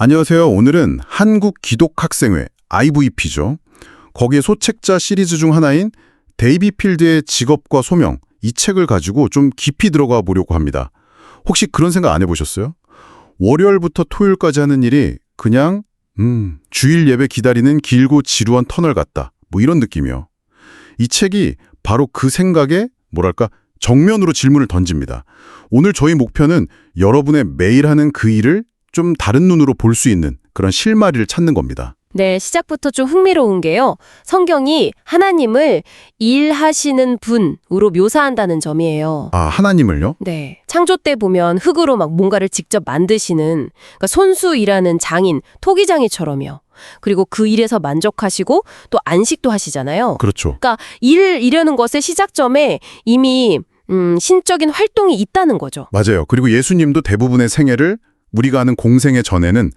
안녕하세요. 오늘은 한국기독학생회 IVP죠. 거기에 소책자 시리즈 중 하나인 데이비 필드의 직업과 소명, 이 책을 가지고 좀 깊이 들어가 보려고 합니다. 혹시 그런 생각 안 해보셨어요? 월요일부터 토요일까지 하는 일이 그냥 주일 예배 기다리는 길고 지루한 터널 같다. 뭐 이런 느낌이요. 이 책이 바로 그 생각에 정면으로 질문을 던집니다. 오늘 저희 목표는 여러분의 매일 하는 그 일을 좀 다른 눈으로 볼 수 있는 그런 실마리를 찾는 겁니다. 네, 시작부터 좀 흥미로운 게요. 성경이 하나님을 일하시는 분으로 묘사한다는 점이에요. 아, 하나님을요? 네. 창조 때 보면 흙으로 막 뭔가를 직접 만드시는, 그러니까 손수 일하는 장인, 토기장이처럼요. 그리고 그 일에서 만족하시고 또 안식도 하시잖아요. 그렇죠. 그러니까 일이라는 것의 시작점에 이미 신적인 활동이 있다는 거죠. 맞아요. 그리고 예수님도 대부분의 생애를 우리가 아는 공생애 전에는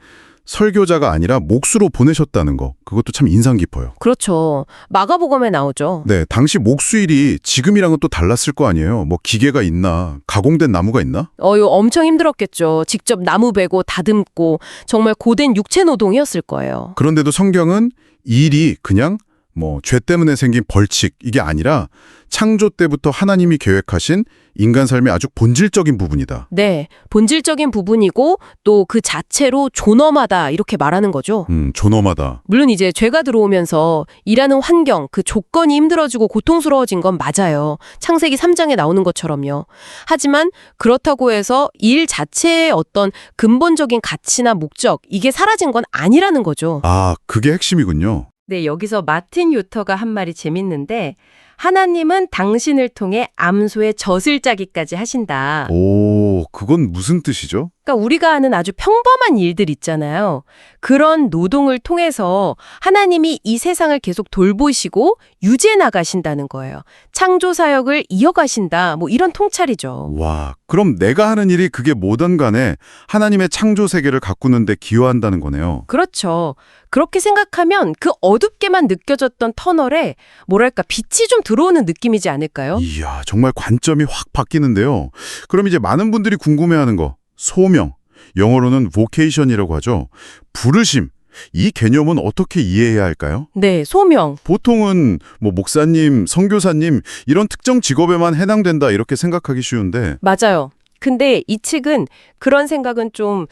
설교자가 아니라 몫으로 보내셨다는 거. 그것도 참 인상 깊어요. 그렇죠. 마가복음에 나오죠. 네, 당시 몫수일이 지금이랑은 또 달랐을 거 아니에요. 뭐 기계가 있나, 가공된 나무가 있나? 이거 엄청 힘들었겠죠. 직접 나무 베고 다듬고 정말 고된 육체 노동이었을 거예요. 그런데도 성경은 이 일이 그냥 죄 때문에 생긴 벌칙, 이게 아니라 창조 때부터 하나님이 계획하신 인간 삶의 아주 본질적인 부분이다. 네, 본질적인 부분이고 또 그 자체로 존엄하다 이렇게 말하는 거죠. 존엄하다. 물론 이제 죄가 들어오면서 일하는 환경, 그 조건이 힘들어지고 고통스러워진 건 맞아요. 창세기 3장에 나오는 것처럼요. 하지만 그렇다고 해서 일 자체의 어떤 근본적인 가치나 목적, 이게 사라진 건 아니라는 거죠. 아, 그게 핵심이군요. 네, 여기서 마틴 유터가 한 말이 재밌는데 하나님은 당신을 통해 암소의 젖을 짜기까지 하신다. 오, 그건 무슨 뜻이죠? 그러니까 우리가 아는 아주 평범한 일들 있잖아요. 그런 노동을 통해서 하나님이 이 세상을 계속 돌보시고 유지해 나가신다는 거예요. 창조 사역을 이어가신다. 뭐 이런 통찰이죠. 와, 그럼 내가 하는 일이 그게 뭐든 간에 하나님의 창조 세계를 가꾸는 데 기여한다는 거네요. 그렇죠. 그렇게 생각하면 그 어둡게만 느껴졌던 터널에 빛이 좀 들어오는 느낌이지 않을까요? 이야, 정말 관점이 확 바뀌는데요. 그럼 이제 많은 분들이 궁금해하는 거, 소명, 영어로는 vocation이라고 하죠. 부르심, 이 개념은 어떻게 이해해야 할까요? 네, 소명. 보통은 목사님, 선교사님 이런 특정 직업에만 해당된다 이렇게 생각하기 쉬운데 맞아요. 근데 이 책은 그런 생각은 좀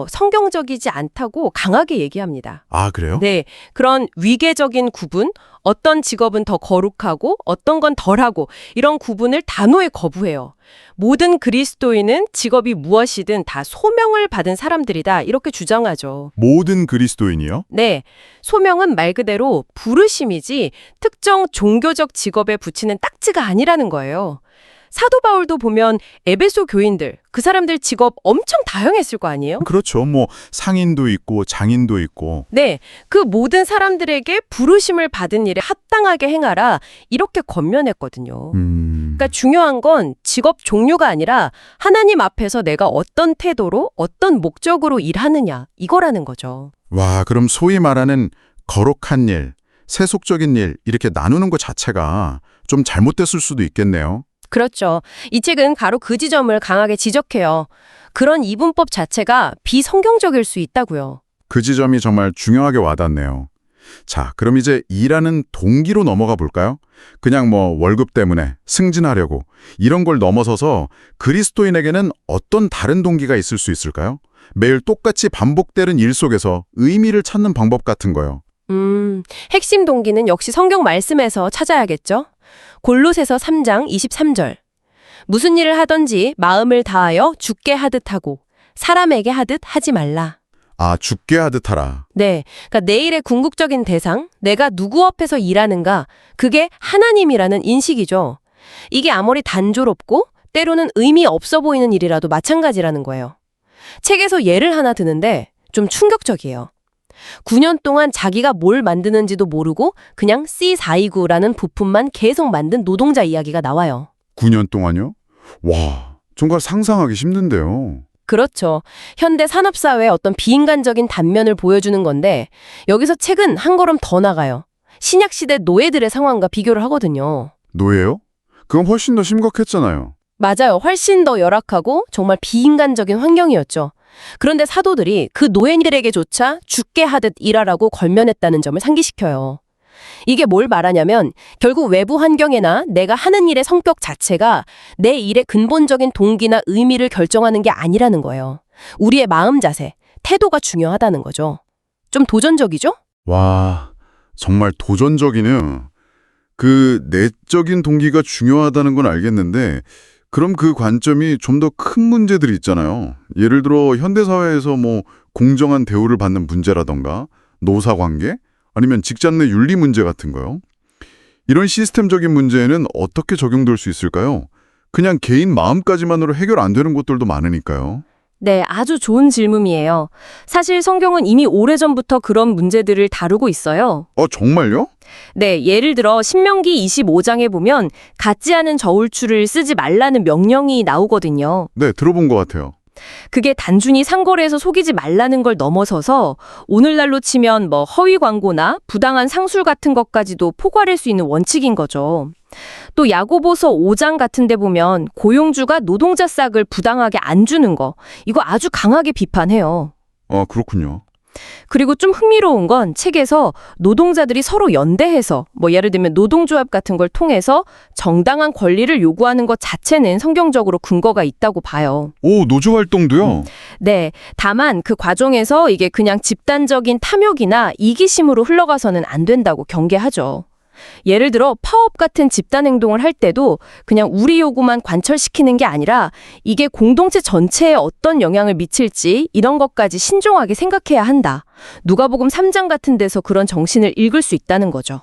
성경적이지 않다고 강하게 얘기합니다. 아, 그래요? 네, 그런 위계적인 구분, 어떤 직업은 더 거룩하고 어떤 건 덜하고 이런 구분을 단호히 거부해요. 모든 그리스도인은 직업이 무엇이든 다 소명을 받은 사람들이다 이렇게 주장하죠. 모든 그리스도인이요? 네, 소명은 말 그대로 부르심이지 특정 종교적 직업에 붙이는 딱지가 아니라는 거예요. 사도 바울도 보면 에베소 교인들, 그 사람들 직업 엄청 다양했을 거 아니에요? 그렇죠. 상인도 있고 장인도 있고. 네, 그 모든 사람들에게 부르심을 받은 일에 합당하게 행하라 이렇게 권면했거든요. 그러니까 중요한 건 직업 종류가 아니라 하나님 앞에서 내가 어떤 태도로 어떤 목적으로 일하느냐 이거라는 거죠. 와, 그럼 소위 말하는 거룩한 일, 세속적인 일 이렇게 나누는 것 자체가 좀 잘못됐을 수도 있겠네요. 그렇죠. 이 책은 바로 그 지점을 강하게 지적해요. 그런 이분법 자체가 비성경적일 수 있다고요. 그 지점이 정말 중요하게 와닿네요. 자, 그럼 이제 일하는 동기로 넘어가 볼까요? 그냥 월급 때문에 승진하려고 이런 걸 넘어서서 그리스도인에게는 어떤 다른 동기가 있을 수 있을까요? 매일 똑같이 반복되는 일 속에서 의미를 찾는 방법 같은 거요. 핵심 동기는 역시 성경 말씀에서 찾아야겠죠. 골로새서 3장 23절. 무슨 일을 하든지 마음을 다하여 주께 하듯 하고 사람에게 하듯 하지 말라. 아, 죽게 하듯 하라. 네, 그러니까 내일의 궁극적인 대상, 내가 누구 앞에서 일하는가, 그게 하나님이라는 인식이죠. 이게 아무리 단조롭고 때로는 의미 없어 보이는 일이라도 마찬가지라는 거예요. 책에서 예를 하나 드는데 좀 충격적이에요. 9년 동안 자기가 뭘 만드는지도 모르고 그냥 C429라는 부품만 계속 만든 노동자 이야기가 나와요. 9년 동안요? 와, 정말 상상하기 힘든데요. 그렇죠. 현대 산업사회의 어떤 비인간적인 단면을 보여주는 건데 여기서 책은 한 걸음 더 나가요. 신약시대 노예들의 상황과 비교를 하거든요. 노예요? 그건 훨씬 더 심각했잖아요. 맞아요. 훨씬 더 열악하고 정말 비인간적인 환경이었죠. 그런데 사도들이 그 노예들에게조차 죽게 하듯 일하라고 권면했다는 점을 상기시켜요. 이게 뭘 말하냐면 결국 외부 환경이나 내가 하는 일의 성격 자체가 내 일의 근본적인 동기나 의미를 결정하는 게 아니라는 거예요. 우리의 마음 자세, 태도가 중요하다는 거죠. 좀 도전적이죠? 와, 정말 도전적이네요. 그 내적인 동기가 중요하다는 건 알겠는데 그럼 그 관점이 좀 더 큰 문제들이 있잖아요. 예를 들어 현대사회에서 뭐 공정한 대우를 받는 문제라던가 노사관계 아니면 직장 내 윤리 문제 같은 거요. 이런 시스템적인 문제에는 어떻게 적용될 수 있을까요? 그냥 개인 마음까지만으로 해결 안 되는 것들도 많으니까요. 네, 아주 좋은 질문이에요. 사실 성경은 이미 오래전부터 그런 문제들을 다루고 있어요. 정말요? 네, 예를 들어 신명기 25장에 보면 갖지 않은 저울추를 쓰지 말라는 명령이 나오거든요. 네, 들어본 것 같아요. 그게 단순히 상거래에서 속이지 말라는 걸 넘어서서 오늘날로 치면 뭐 허위 광고나 부당한 상술 같은 것까지도 포괄할 수 있는 원칙인 거죠. 또 야고보서 5장 같은 데 보면 고용주가 노동자 싹을 부당하게 안 주는 거, 이거 아주 강하게 비판해요. 그렇군요. 그리고 좀 흥미로운 건 책에서 노동자들이 서로 연대해서 뭐 예를 들면 노동조합 같은 걸 통해서 정당한 권리를 요구하는 것 자체는 성경적으로 근거가 있다고 봐요. 오, 노조 활동도요? 네, 다만 그 과정에서 이게 그냥 집단적인 탐욕이나 이기심으로 흘러가서는 안 된다고 경계하죠. 예를 들어 파업 같은 집단 행동을 할 때도 그냥 우리 요구만 관철시키는 게 아니라 이게 공동체 전체에 어떤 영향을 미칠지 이런 것까지 신중하게 생각해야 한다. 누가복음 3장 같은 데서 그런 정신을 읽을 수 있다는 거죠.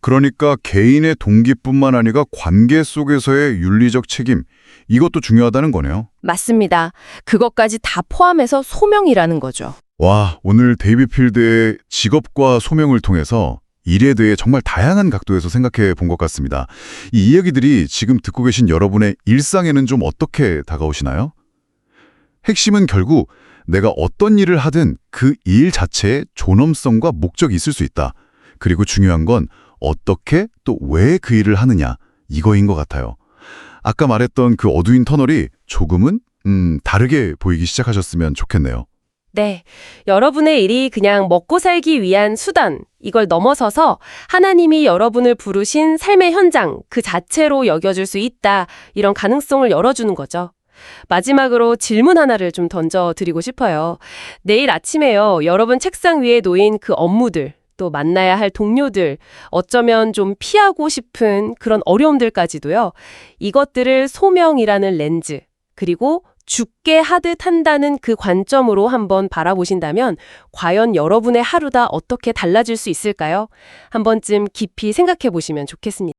그러니까 개인의 동기뿐만 아니라 관계 속에서의 윤리적 책임, 이것도 중요하다는 거네요. 맞습니다. 그것까지 다 포함해서 소명이라는 거죠. 와, 오늘 데이비 필드의 직업과 소명을 통해서 일에 대해 정말 다양한 각도에서 생각해 본 것 같습니다. 이 이야기들이 지금 듣고 계신 여러분의 일상에는 좀 어떻게 다가오시나요? 핵심은 결국 내가 어떤 일을 하든 그 일 자체에 존엄성과 목적이 있을 수 있다. 그리고 중요한 건 어떻게 또 왜 그 일을 하느냐, 이거인 것 같아요. 아까 말했던 그 어두운 터널이 조금은 다르게 보이기 시작하셨으면 좋겠네요. 네, 여러분의 일이 그냥 먹고 살기 위한 수단, 이걸 넘어서서 하나님이 여러분을 부르신 삶의 현장 그 자체로 여겨줄 수 있다, 이런 가능성을 열어주는 거죠. 마지막으로 질문 하나를 좀 던져드리고 싶어요. 내일 아침에요, 여러분 책상 위에 놓인 그 업무들, 또 만나야 할 동료들, 어쩌면 좀 피하고 싶은 그런 어려움들까지도요, 이것들을 소명이라는 렌즈, 그리고 죽게 하듯 한다는 그 관점으로 한번 바라보신다면 과연 여러분의 하루가 어떻게 달라질 수 있을까요? 한 번쯤 깊이 생각해 보시면 좋겠습니다.